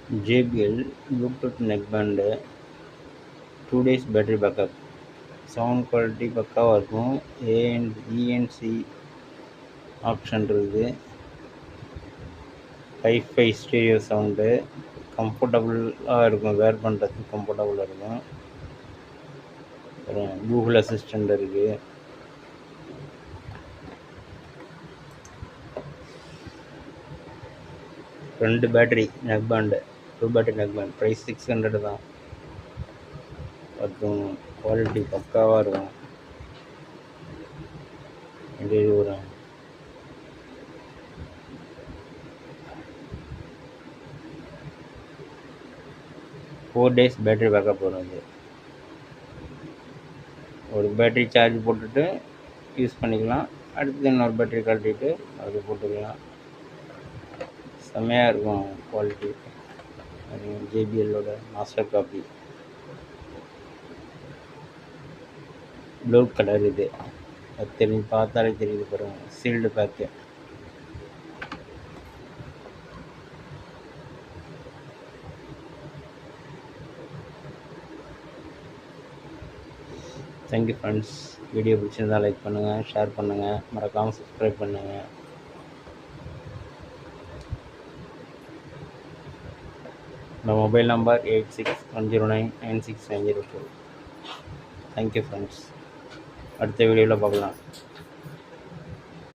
JBL Bluetooth neckband 2 days battery backup. Sound quality பக்காவாக இருக்கும். ENC option இருக்குது. Hi-fi stereo sound கம்ஃபர்டபுளாக இருக்கும். வேர் பண்ணுறதுக்கு கம்ஃபர்டபுளாக இருக்கும். அப்புறம் கூகுள் அசிஸ்டண்ட் இருக்குது. ரெண்டு பேட்டரி நெக்பேண்டு, 2 பேட்டரி நெக்பேண்ட். ப்ரைஸ் 600 தான். மற்றும் குவாலிட்டி பக்காவாக இருக்கும். இது ஒரு 4 days பேட்டரி பேக்கப் வரும். இது ஒரு பேட்டரி சார்ஜ் போட்டுட்டு யூஸ் பண்ணிக்கலாம். அடுத்து இன்னொரு பேட்டரி கழட்டிட்டு அது போட்டுக்கலாம். செம்மையாக இருக்கும் குவாலிட்டி. JBLோட மாஸ்டர் காப்பி. ப்ளூ கலர் இது. அது தெரிஞ்சு பார்த்தாலே தெரியுது பாருங்கள். Sealed pack. Thank you friends. Video பிடிச்சிருந்தால் லைக் பண்ணுங்கள், ஷேர் பண்ணுங்கள், மறக்காமல் சப்ஸ்கிரைப் பண்ணுங்கள். My mobile number 8610996904. Thank you friends. அடுத்த வீடியோவில் பார்க்கலாம்.